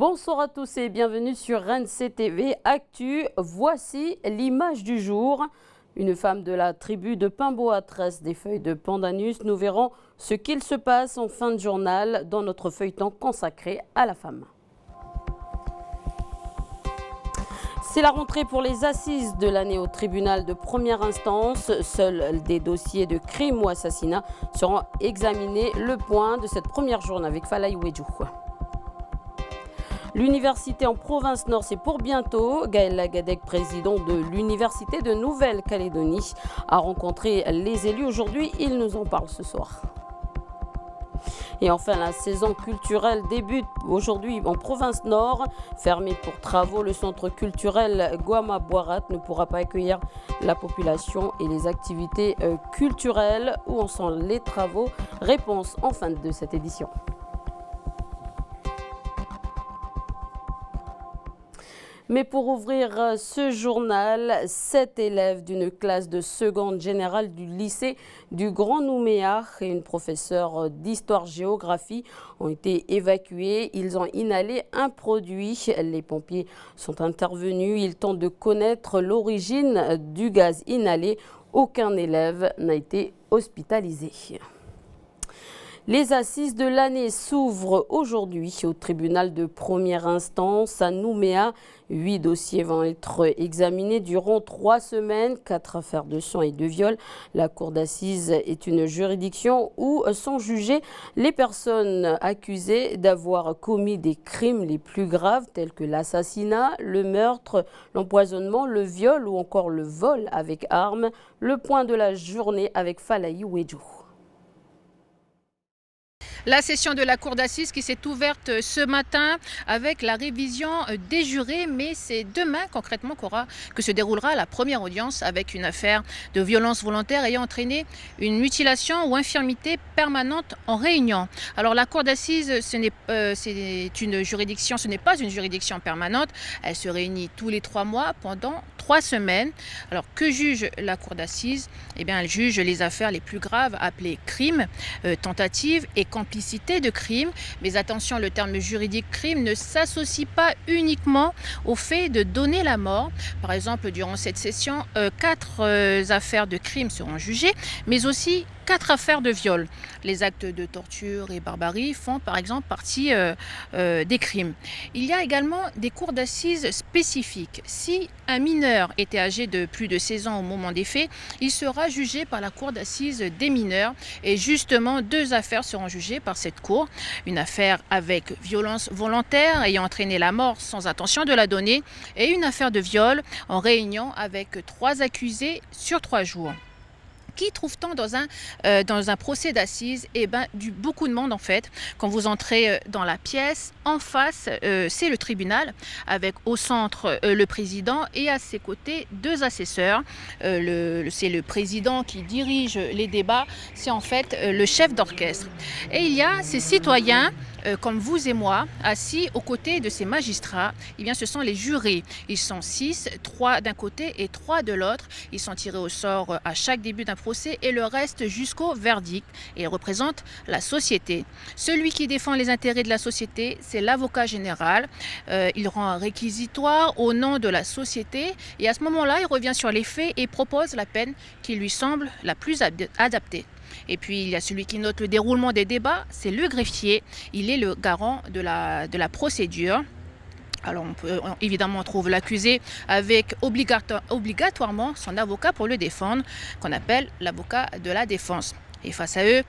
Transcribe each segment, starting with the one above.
Bonsoir à tous et bienvenue sur RNCTV Actu. Voici l'image du jour. Une femme de la tribu de Pimboa tresse des feuilles de pandanus. Nous verrons ce qu'il se passe en fin de journal dans notre feuilleton consacré à la femme. C'est la rentrée pour les assises de l'année au tribunal de première instance. Seuls des dossiers de crime ou assassinat seront examinés. Le point de cette première journée avec Falaï Wedjou. L'université en province nord, c'est pour bientôt. Gaël Lagadec, président de l'université de Nouvelle-Calédonie, a rencontré les élus aujourd'hui. Il nous en parle ce soir. Et enfin, la saison culturelle débute aujourd'hui en province nord. Fermé pour travaux, le centre culturel Guama Boirat ne pourra pas accueillir la population et les activités culturelles. Où en sont les travaux? Réponse en fin de cette édition. Mais pour ouvrir ce journal, 7 élèves d'une classe de seconde générale du lycée du Grand Nouméa et une professeure d'histoire-géographie ont été évacués. Ils ont inhalé un produit. Les pompiers sont intervenus. Ils tentent de connaître l'origine du gaz inhalé. Aucun élève n'a été hospitalisé. Les assises de l'année s'ouvrent aujourd'hui au tribunal de première instance à Nouméa. 8 dossiers vont être examinés durant 3 semaines, 4 affaires de sang et de viol. La cour d'assises est une juridiction où sont jugées les personnes accusées d'avoir commis des crimes les plus graves tels que l'assassinat, le meurtre, l'empoisonnement, le viol ou encore le vol avec arme. Le point de la journée avec Falaï Wedjou. La session de la cour d'assises qui s'est ouverte ce matin avec la révision des jurés, mais c'est demain concrètement que se déroulera la première audience avec une affaire de violence volontaire ayant entraîné une mutilation ou infirmité permanente en Réunion. Alors la cour d'assises, ce n'est pas une juridiction permanente, elle se réunit tous les 3 mois pendant 3 semaines. Alors que juge la cour d'assises? Eh bien, elle juge les affaires les plus graves appelées crimes, tentatives et complicité de crime. Mais attention, le terme juridique crime ne s'associe pas uniquement au fait de donner la mort. Par exemple, durant cette session, 4 affaires de crime seront jugées, mais aussi 4 affaires de viol. Les actes de torture et barbarie font par exemple partie des crimes. Il y a également des cours d'assises spécifiques. Si un mineur était âgé de plus de 16 ans au moment des faits, il sera jugé par la cour d'assises des mineurs. Et justement, 2 affaires seront jugées par cette cour. Une affaire avec violence volontaire ayant entraîné la mort sans intention de la donner et une affaire de viol en réunion avec 3 accusés sur 3 jours. Qui trouve-t-on dans un procès d'assises? Eh bien, beaucoup de monde en fait. Quand vous entrez dans la pièce, en face, c'est le tribunal, avec au centre le président et à ses côtés 2 assesseurs. C'est le président qui dirige les débats, c'est en fait le chef d'orchestre. Et il y a ces citoyens comme vous et moi, assis aux côtés de ces magistrats. Eh bien, ce sont les jurés. Ils sont 6, 3 d'un côté et 3 de l'autre. Ils sont tirés au sort à chaque début d'un procès et le reste jusqu'au verdict. Et ils représentent la société. Celui qui défend les intérêts de la société, c'est l'avocat général. Il rend un réquisitoire au nom de la société et à ce moment-là, il revient sur les faits et propose la peine qui lui semble la plus adaptée. Et puis il y a celui qui note le déroulement des débats, c'est le greffier. Il est le garant de la procédure. Alors évidemment on trouve l'accusé avec obligatoirement son avocat pour le défendre, qu'on appelle l'avocat de la défense. Et face à eux,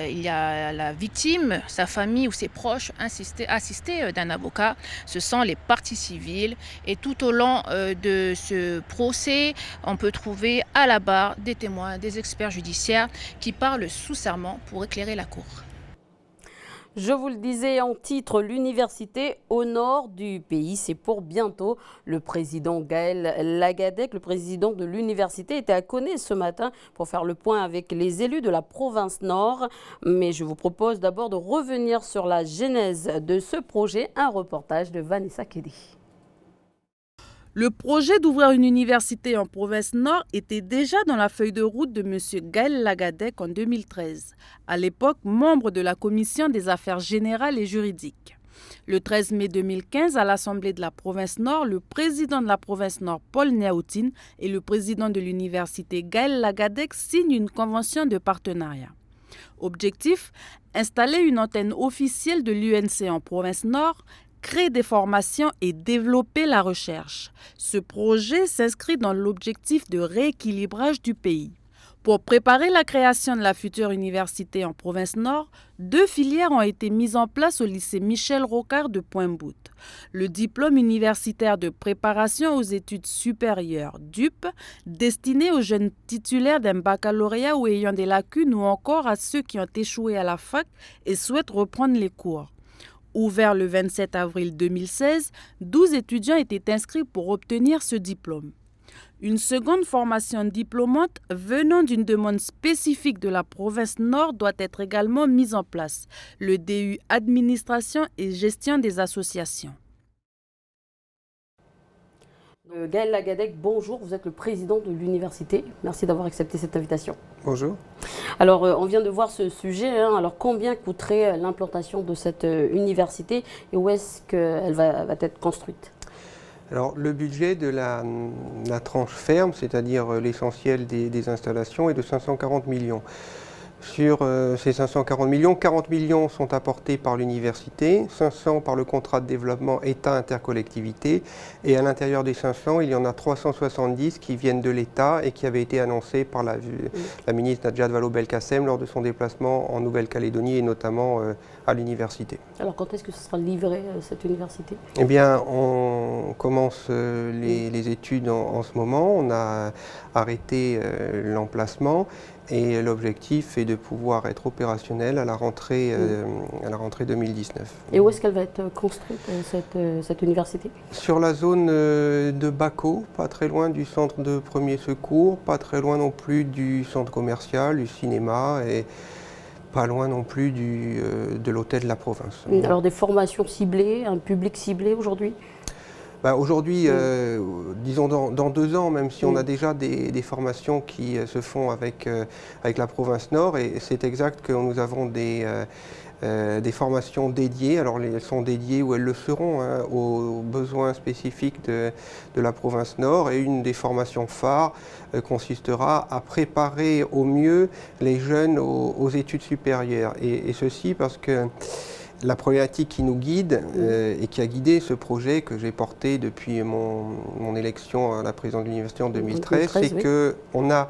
il y a la victime, sa famille ou ses proches assistés d'un avocat. Ce sont les parties civiles. Et tout au long de ce procès, on peut trouver à la barre des témoins, des experts judiciaires qui parlent sous serment pour éclairer la cour. Je vous le disais en titre, l'université au nord du pays, c'est pour bientôt. Le président Gaël Lagadec, le président de l'université, était à Koné ce matin pour faire le point avec les élus de la province nord. Mais je vous propose d'abord de revenir sur la genèse de ce projet, un reportage de Vanessa Kelly. Le projet d'ouvrir une université en province nord était déjà dans la feuille de route de M. Gaël Lagadec en 2013, à l'époque membre de la commission des affaires générales et juridiques. Le 13 mai 2015, à l'Assemblée de la province Nord, le président de la province Nord, Paul Niaoutine, et le président de l'université, Gaël Lagadec, signent une convention de partenariat. Objectif, installer une antenne officielle de l'UNC en province Nord, créer des formations et développer la recherche. Ce projet s'inscrit dans l'objectif de rééquilibrage du pays. Pour préparer la création de la future université en province Nord, 2 filières ont été mises en place au lycée Michel Rocard de Pointe-Boute. Le diplôme universitaire de préparation aux études supérieures, DUP, destiné aux jeunes titulaires d'un baccalauréat ou ayant des lacunes ou encore à ceux qui ont échoué à la fac et souhaitent reprendre les cours. Ouvert le 27 avril 2016, 12 étudiants étaient inscrits pour obtenir ce diplôme. Une seconde formation diplômante venant d'une demande spécifique de la province Nord doit être également mise en place, le DU Administration et Gestion des associations. Gaël Lagadec, bonjour, vous êtes le président de l'université. Merci d'avoir accepté cette invitation. Bonjour. Alors, on vient de voir ce sujet. Alors, combien coûterait l'implantation de cette université et où est-ce qu'elle va être construite ? Alors, le budget de la tranche ferme, c'est-à-dire l'essentiel des installations, est de 540 millions. Sur ces 540 millions, 40 millions sont apportés par l'université, 500 par le contrat de développement État-Intercollectivité, et à l'intérieur des 500, il y en a 370 qui viennent de l'État et qui avaient été annoncés par la ministre Nadjad Vallaud-Belkacem lors de son déplacement en Nouvelle-Calédonie et notamment à l'université. Alors, quand est-ce que ce sera livré, cette université ? Eh bien, on commence les études en ce moment, on a arrêté l'emplacement. Et l'objectif est de pouvoir être opérationnel à la rentrée 2019. Et où est-ce qu'elle va être construite, cette université ? Sur la zone de Baco, pas très loin du centre de premier secours, pas très loin non plus du centre commercial, du cinéma et pas loin non plus de l'hôtel de la province. Alors des formations ciblées, un public ciblé aujourd'hui ? Aujourd'hui, disons dans 2 ans, même si on a déjà des formations qui se font avec la province Nord, et c'est exact que nous avons des formations dédiées. Alors elles sont dédiées ou elles le seront aux besoins spécifiques de la province Nord, et une des formations phares consistera à préparer au mieux les jeunes aux études supérieures. Et ceci parce que la problématique qui nous guide et qui a guidé ce projet que j'ai porté depuis mon élection à la présidence de l'université en 2013, c'est qu'on a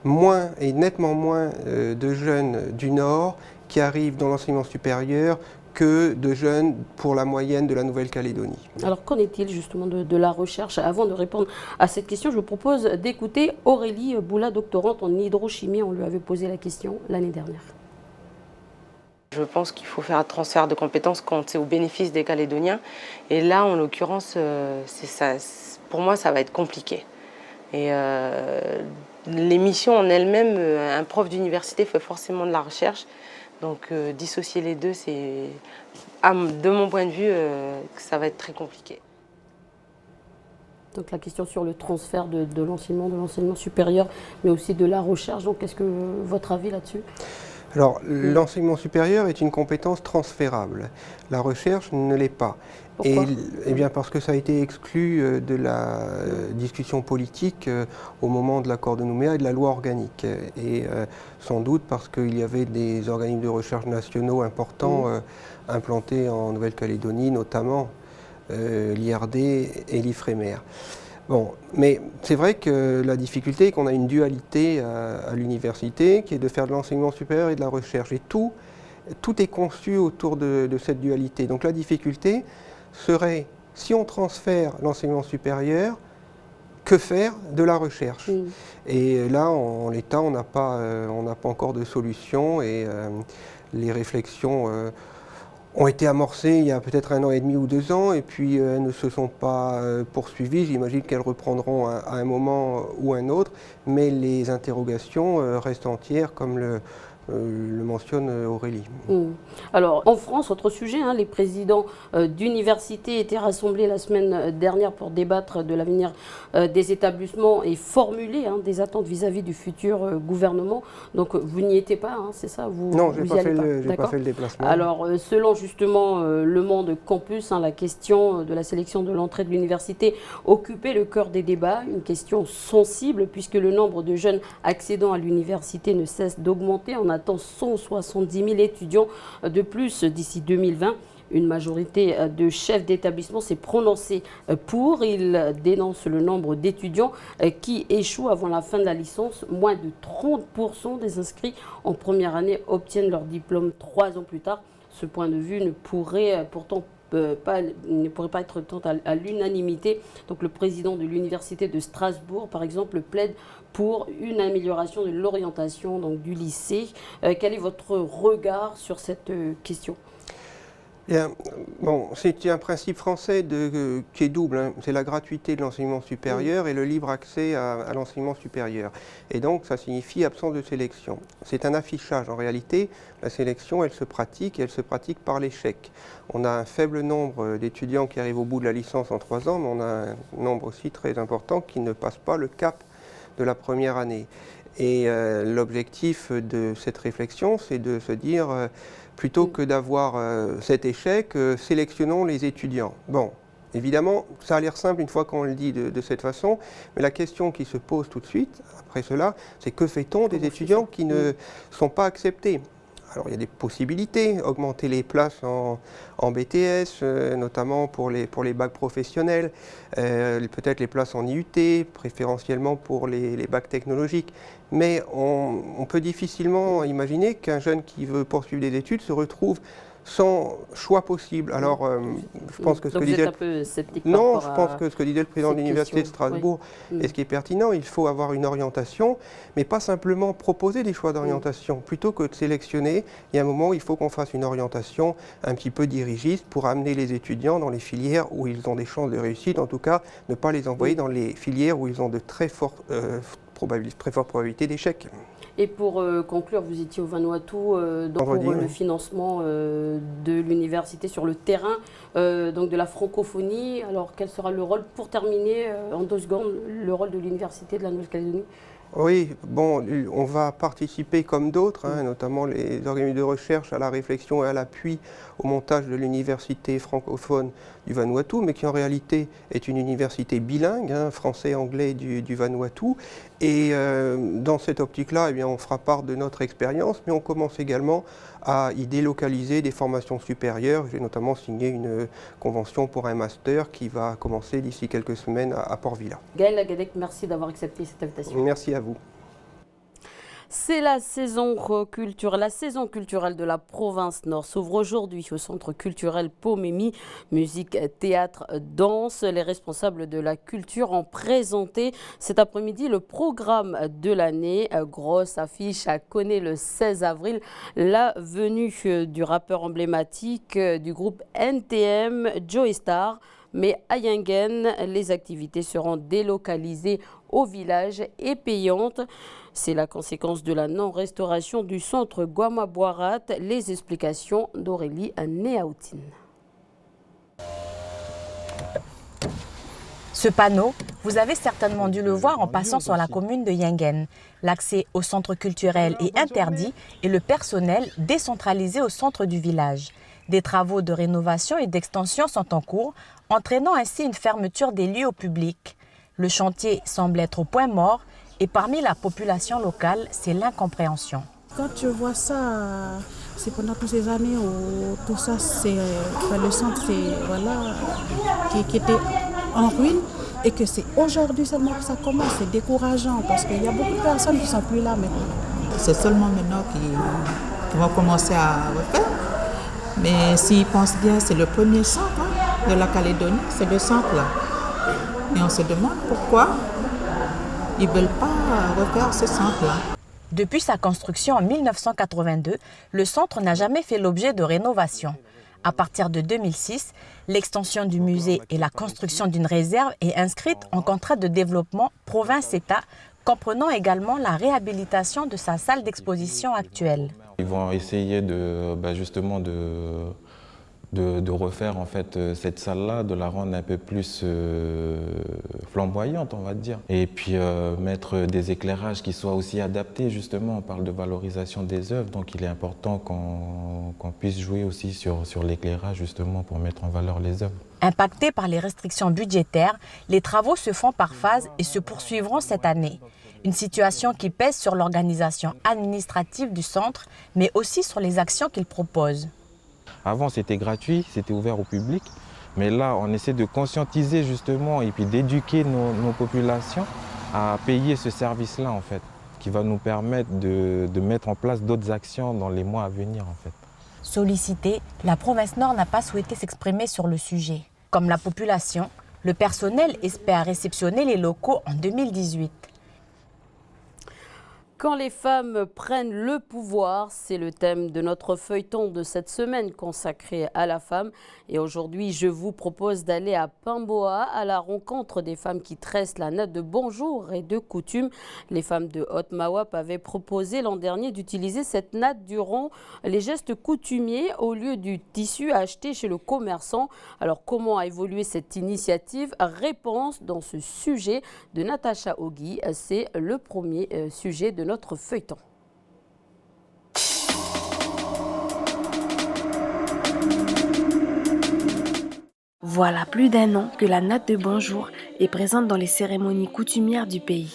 moins et nettement moins de jeunes du Nord qui arrivent dans l'enseignement supérieur que de jeunes pour la moyenne de la Nouvelle-Calédonie. Alors qu'en est-il justement de la recherche ? Avant de répondre à cette question, je vous propose d'écouter Aurélie Boula, doctorante en hydrochimie. On lui avait posé la question l'année dernière. Je pense qu'il faut faire un transfert de compétences quand c'est au bénéfice des Calédoniens. Et là, en l'occurrence, pour moi, ça va être compliqué. Et les missions en elles-mêmes, un prof d'université fait forcément de la recherche. Donc dissocier les deux, c'est, de mon point de vue, ça va être très compliqué. Donc la question sur le transfert de l'enseignement supérieur, mais aussi de la recherche. Donc qu'est-ce que votre avis là-dessus ? Alors, l'enseignement supérieur est une compétence transférable. La recherche ne l'est pas. Pourquoi ? Eh bien parce que ça a été exclu de la discussion politique au moment de l'accord de Nouméa et de la loi organique. Et sans doute parce qu'il y avait des organismes de recherche nationaux importants implantés en Nouvelle-Calédonie, notamment l'IRD et l'IFREMER. Bon, mais c'est vrai que la difficulté est qu'on a une dualité à l'université qui est de faire de l'enseignement supérieur et de la recherche. Et tout est conçu autour de cette dualité. Donc la difficulté serait, si on transfère l'enseignement supérieur, que faire de la recherche ? Et là, en l'état, on n'a pas encore de solution, et les réflexions ont été amorcées il y a peut-être 1 an et demi ou 2 ans, et puis elles ne se sont pas poursuivies. J'imagine qu'elles reprendront à un moment ou un autre, mais les interrogations restent entières, comme le mentionne Aurélie. Alors, en France, autre sujet, les présidents d'universités étaient rassemblés la semaine dernière pour débattre de l'avenir des établissements et formuler des attentes vis-à-vis du futur gouvernement. Donc, vous n'y étiez pas, c'est ça? Non, je n'ai pas fait le déplacement. Alors, selon justement Le Monde Campus, la question de la sélection de l'entrée de l'université occupait le cœur des débats, une question sensible puisque le nombre de jeunes accédant à l'université ne cesse d'augmenter. On attend 170 000 étudiants de plus d'ici 2020. Une majorité de chefs d'établissement s'est prononcée pour. Ils dénoncent le nombre d'étudiants qui échouent avant la fin de la licence. Moins de 30% des inscrits en première année obtiennent leur diplôme 3 ans plus tard. Ce point de vue ne pourrait pourtant pas être tant à l'unanimité. Donc le président de l'université de Strasbourg, par exemple, plaide pour une amélioration de l'orientation du lycée. Quel est votre regard sur cette question? C'est un principe français qui est double. C'est la gratuité de l'enseignement supérieur et le libre accès à l'enseignement supérieur. Et donc, ça signifie absence de sélection. C'est un affichage. En réalité, la sélection, elle se pratique par l'échec. On a un faible nombre d'étudiants qui arrivent au bout de la licence en 3 ans, mais on a un nombre aussi très important qui ne passe pas le cap de la première année. Et l'objectif de cette réflexion, c'est de se dire, plutôt que d'avoir cet échec, sélectionnons les étudiants. Bon, évidemment, ça a l'air simple une fois qu'on le dit de cette façon, mais la question qui se pose tout de suite, après cela, c'est que fait-on des étudiants qui ne sont pas acceptés? Alors il y a des possibilités, augmenter les places en BTS, notamment pour les bacs professionnels, peut-être les places en IUT, préférentiellement pour les bacs technologiques. Mais on peut difficilement imaginer qu'un jeune qui veut poursuivre des études se retrouve sans choix possible. Alors, je pense que ce que disait le président de l'Université de Strasbourg est ce qui est pertinent. Il faut avoir une orientation, mais pas simplement proposer des choix d'orientation. Plutôt que de sélectionner, il y a un moment où il faut qu'on fasse une orientation un petit peu dirigiste pour amener les étudiants dans les filières où ils ont des chances de réussite. En tout cas, ne pas les envoyer dans les filières où ils ont de très fortes probabilités d'échec. Et pour conclure, vous étiez au Vanuatu pour le financement de l'université sur le terrain de la francophonie. Alors quel sera le rôle, pour terminer en 2 secondes, le rôle de l'université de la Nouvelle-Calédonie? Oui, on va participer comme d'autres, notamment les organismes de recherche, à la réflexion et à l'appui au montage de l'université francophone du Vanuatu, mais qui en réalité est une université bilingue, français-anglais du Vanuatu. Et dans cette optique-là, on fera part de notre expérience, mais on commence également à y délocaliser des formations supérieures. J'ai notamment signé une convention pour un master qui va commencer d'ici quelques semaines à Port-Vila. Gaëlle Lagadec, merci d'avoir accepté cette invitation. Merci à vous. C'est la saison culturelle de la province Nord s'ouvre aujourd'hui au Centre culturel Pomemi. Musique, théâtre, danse. Les responsables de la culture ont présenté cet après-midi le programme de l'année. Grosse affiche à Koné le 16 avril. La venue du rappeur emblématique du groupe NTM, Joey Star. Mais à Yingen, les activités seront délocalisées au village et payantes. C'est la conséquence de la non-restauration du centre Guamaboarat. Les explications d'Aurélie Néaoutine. Ce panneau, vous avez certainement dû le voir en passant sur la commune de Yingen. L'accès au centre culturel est interdit et le personnel décentralisé au centre du village. Des travaux de rénovation et d'extension sont en cours, entraînant ainsi une fermeture des lieux au public. Le chantier semble être au point mort et parmi la population locale, c'est l'incompréhension. Quand tu vois ça, c'est pendant toutes ces années où tout ça, c'est le centre qui était en ruine et que c'est aujourd'hui seulement que ça commence. C'est décourageant parce qu'il y a beaucoup de personnes qui ne sont plus là maintenant. C'est seulement maintenant qu'ils vont commencer à refaire. Mais s'ils pensent bien, c'est le premier centre de la Calédonie, c'est le centre là. Et on se demande pourquoi ils ne veulent pas refaire ce centre-là. Depuis sa construction en 1982, le centre n'a jamais fait l'objet de rénovation. À partir de 2006, l'extension du musée et la construction d'une réserve est inscrite en contrat de développement province-État comprenant également la réhabilitation de sa salle d'exposition actuelle. Ils vont essayer justement de refaire en fait cette salle-là, de la rendre un peu plus flamboyante, on va dire. Et puis mettre des éclairages qui soient aussi adaptés, justement. On parle de valorisation des œuvres, donc il est important qu'on puisse jouer aussi sur l'éclairage, justement, pour mettre en valeur les œuvres. Impactés par les restrictions budgétaires, les travaux se font par phase et se poursuivront cette année. Une situation qui pèse sur l'organisation administrative du centre, mais aussi sur les actions qu'il propose. Avant, c'était gratuit, c'était ouvert au public. Mais là, on essaie de conscientiser justement et puis d'éduquer nos populations à payer ce service-là, en fait, qui va nous permettre de mettre en place d'autres actions dans les mois à venir, en fait. Sollicité, la province Nord n'a pas souhaité s'exprimer sur le sujet. Comme la population, le personnel espère réceptionner les locaux en 2018. Quand les femmes prennent le pouvoir, c'est le thème de notre feuilleton de cette semaine consacré à la femme. Et aujourd'hui, je vous propose d'aller à Pimboa à la rencontre des femmes qui tressent la natte de bonjour et de coutume. Les femmes de Haute-Mawap avaient proposé l'an dernier d'utiliser cette natte durant les gestes coutumiers au lieu du tissu acheté chez le commerçant. Alors comment a évolué cette initiative? Réponse dans ce sujet de Natacha Ogui. C'est le premier sujet de notre feuilleton. Voilà plus d'1 an que la natte de bonjour est présente dans les cérémonies coutumières du pays.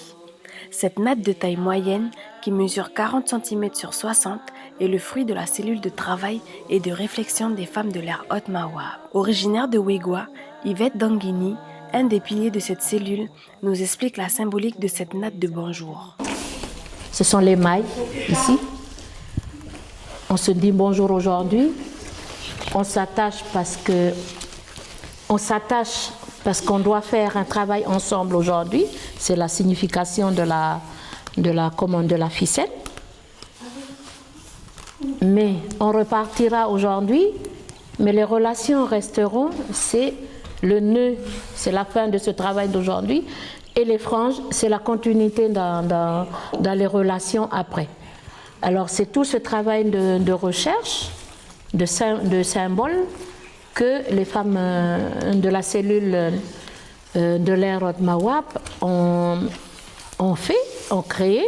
Cette natte de taille moyenne, qui mesure 40 cm sur 60, est le fruit de la cellule de travail et de réflexion des femmes de l'ère Haute-Mawap. Originaire de Wegwa, Yvette Danguini, un des piliers de cette cellule, nous explique la symbolique de cette natte de bonjour. Ce sont les mailles, ici. On se dit bonjour aujourd'hui. On s'attache parce qu'on doit faire un travail ensemble aujourd'hui. C'est la signification de la ficelle. Mais on repartira aujourd'hui, mais les relations resteront. C'est le nœud, c'est la fin de ce travail d'aujourd'hui. Et les franges, c'est la continuité dans les relations après. Alors c'est tout ce travail de recherche, de symboles que les femmes de la cellule de l'ère Haute-Mawap ont fait, ont créé,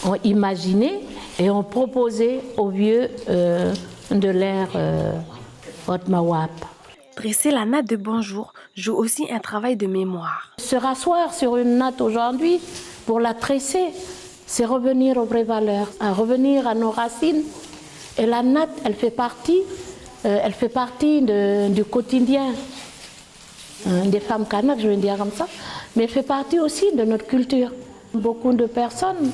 ont imaginé et ont proposé aux vieux de l'ère Haute-Mawap. Dresser la natte de bonjour joue aussi un travail de mémoire. Se rasseoir sur une natte aujourd'hui pour la tresser, c'est revenir aux vraies valeurs, à revenir à nos racines. Et la natte, elle fait partie du quotidien des femmes kanak, je vais dire comme ça, mais elle fait partie aussi de notre culture. Beaucoup de personnes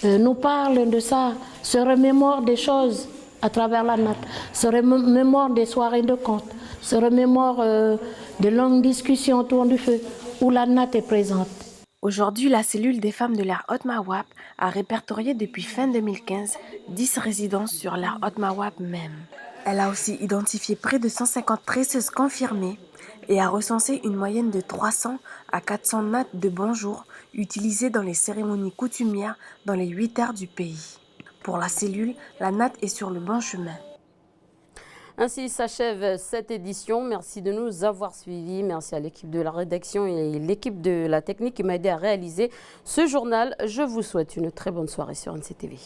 nous parlent de ça, se remémorent des choses à travers la natte, se remémorent des soirées de contes, se remémore de longues discussions autour du feu où la natte est présente. Aujourd'hui, la cellule des femmes de l'ère Haute-Mawap a répertorié depuis fin 2015 10 résidences sur l'ère Haute-Mawap même. Elle a aussi identifié près de 150 tresseuses confirmées et a recensé une moyenne de 300 à 400 nattes de bonjour utilisées dans les cérémonies coutumières dans les 8 aires du pays. Pour la cellule, la natte est sur le bon chemin. Ainsi s'achève cette édition. Merci de nous avoir suivis. Merci à l'équipe de la rédaction et l'équipe de la technique qui m'a aidé à réaliser ce journal. Je vous souhaite une très bonne soirée sur NCTV.